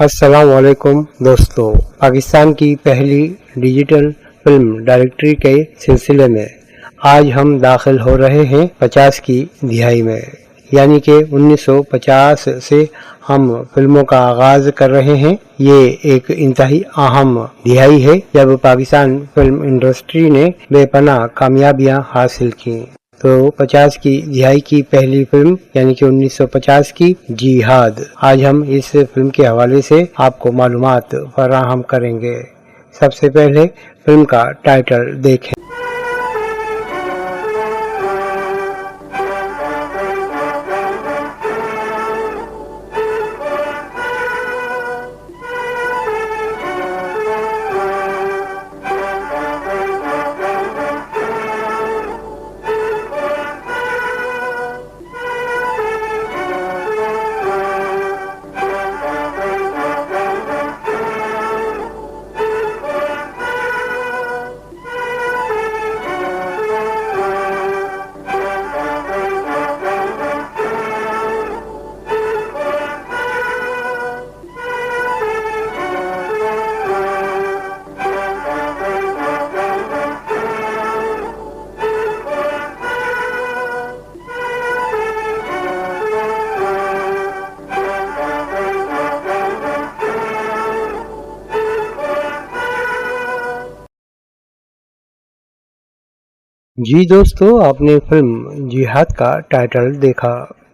अस्सलाम वालेकुम दोस्तों, पाकिस्तान की पहली डिजिटल फिल्म डायरेक्टरी के सिलसिले में आज हम दाखिल हो रहे हैं 50 की दिहाई में, यानी कि 1950 से हम फिल्मों का आगाज कर रहे हैं। ये एक इंतहाई अहम दिहाई है जब पाकिस्तान फिल्म इंडस्ट्री ने बेपनाह कामयाबियां हासिल की। तो 50 की दिहाई की पहली फिल्म यानी कि 1950 की जिहाद, आज हम इस फिल्म के हवाले से आपको मालूमात फराहम करेंगे। सबसे पहले फिल्म का टाइटल देखें। जी दोस्तों, आपने फिल्म जिहाद का टाइटल देखा।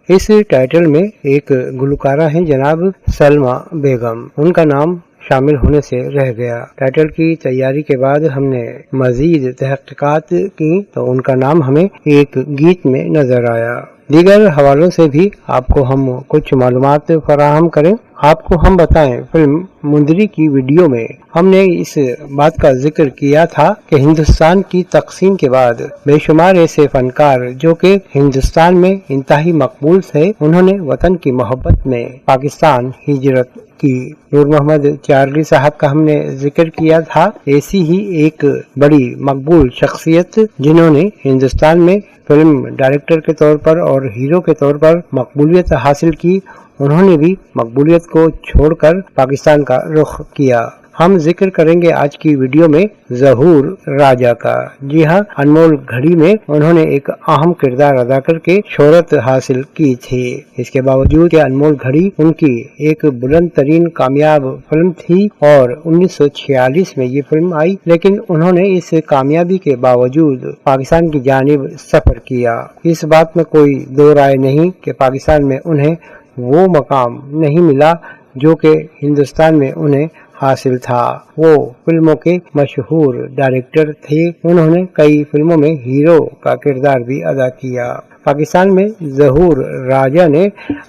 इस टाइटल में एक गुलकारा है जनाब सलमा बेगम, उनका नाम शामिल होने से रह गया। टाइटल की तैयारी के बाद हमने मजीद तहकीकात की तो उनका नाम हमें एक गीत में नजर आया। दीगर हवालों से भी आपको हम कुछ मालूमात फराहम करें। आपको हम बताएं, फिल्म मुंदरी की वीडियो में हमने इस बात का जिक्र किया था कि हिंदुस्तान की तकसीम के बाद बेशुमार ऐसे फनकार जो कि हिंदुस्तान में इंतहाई मकबूल थे, उन्होंने वतन की मोहब्बत में पाकिस्तान हिजरत की। नूर मोहम्मद चार्ली साहब का हमने जिक्र किया था। ऐसी ही एक बड़ी मकबूल शख्सियत जिन्होंने हिंदुस्तान में फिल्म डायरेक्टर के तौर पर और हीरो के तौर पर मकबूलियत हासिल की, उन्होंने भी मकबूलियत को छोड़कर पाकिस्तान का रुख किया। हम जिक्र करेंगे आज की वीडियो में ज़हूर राजा का। जी हाँ, अनमोल घड़ी में उन्होंने एक अहम किरदार अदा करके शोहरत हासिल की थी। इसके बावजूद कि अनमोल घड़ी उनकी एक बुलंद तरीन कामयाब फिल्म थी और 1946 में ये फिल्म आई, लेकिन उन्होंने इस कामयाबी के बावजूद पाकिस्तान की जानिब सफर किया। इस बात में कोई दो राय नहीं कि पाकिस्तान में उन्हें वो मकाम नहीं मिला जो कि हिंदुस्तान में उन्हें हासिल था। वो फिल्मों के मशहूर डायरेक्टर थे। उन्होंने कई फिल्मों में हीरो का किरदार भी अदा किया। पाकिस्तान में ज़हूर राजा ने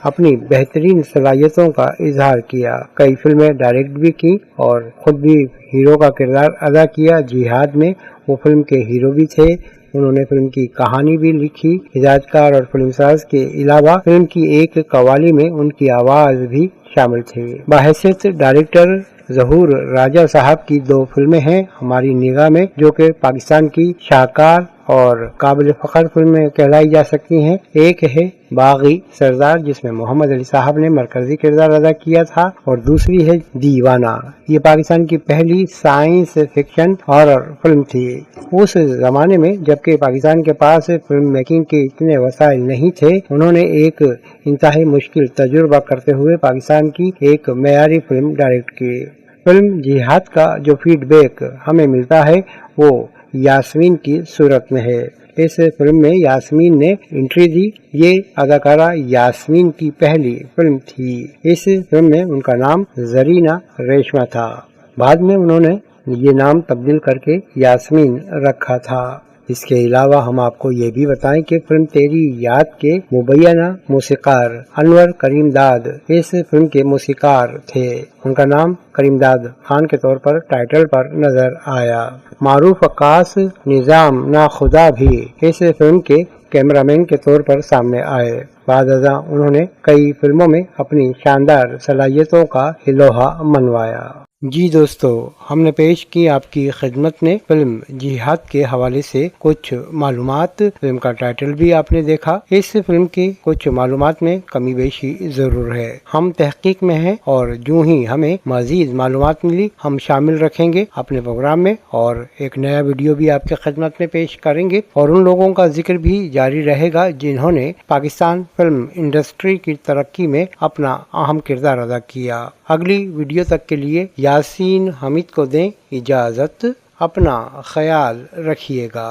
अपनी बेहतरीन सलाहियतों का इजहार किया, कई फिल्में डायरेक्ट भी की और खुद भी हीरो का किरदार अदा किया। जिहाद में वो फिल्म के हीरो भी थे। उन्होंने फिल्म की कहानी भी लिखी। हिदायतकार और फिल्मसाज के अलावा फिल्म की एक कवाली में उनकी आवाज भी शामिल थी। बाहैसियत डायरेक्टर ज़हूर राजा साहब की दो फिल्में हैं हमारी निगाह में जो कि पाकिस्तान की शाहकार और काबिल फख्र फिल्में कहलाई जा सकती हैं। एक है बागी सरदार जिसमें मोहम्मद अली साहब ने मरकजी किरदार अदा किया था और दूसरी है दीवाना। ये पाकिस्तान की पहली साइंस फिक्शन हॉरर फिल्म थी। उस जमाने में जबकि पाकिस्तान के पास फिल्म मेकिंग के इतने वसाइल नहीं थे, उन्होंने एक इंतहाई मुश्किल तजुर्बा करते हुए पाकिस्तान की एक मेयारी फिल्म डायरेक्ट की। फिल्म जिहाद का जो फीडबैक हमें मिलता है वो यास्मीन की सूरत में है। इस फिल्म में यास्मीन ने एंट्री दी। ये अदाकारा यास्मीन की पहली फिल्म थी। इस फिल्म में उनका नाम जरीना रेशमा था। बाद में उन्होंने ये नाम तब्दील करके यास्मीन रखा था। इसके अलावा हम आपको ये भी बताएं कि फिल्म तेरी याद के मुबैना मौसीकार अनवर करीमदाद इस फिल्म के मौसीकार थे। उनका नाम करीमदाद खान के तौर पर टाइटल पर नजर आया। मारूफ अक्कास निजाम ना खुदा भी इस फिल्म के कैमरामैन के तौर पर सामने आए। बाद अज़ां उन्होंने कई फिल्मों में अपनी शानदार सलाहियतों का हिलोहा मनवाया। جی دوستو، ہم نے پیش کی آپ کی خدمت میں فلم جہاد کے حوالے سے کچھ معلومات۔ فلم کا ٹائٹل بھی آپ نے دیکھا۔ اس فلم کی کچھ معلومات میں کمی بیشی ضرور ہے۔ ہم تحقیق میں ہیں اور جو ہی ہمیں مزید معلومات ملی ہم شامل رکھیں گے اپنے پروگرام میں، اور ایک نیا ویڈیو بھی آپ کی خدمت میں پیش کریں گے، اور ان لوگوں کا ذکر بھی جاری رہے گا جنہوں نے پاکستان فلم انڈسٹری کی ترقی میں اپنا اہم کردار ادا کیا۔ اگلی ویڈیو تک کے لیے یاسین حمید کو دیں اجازت۔ اپنا خیال رکھیے گا۔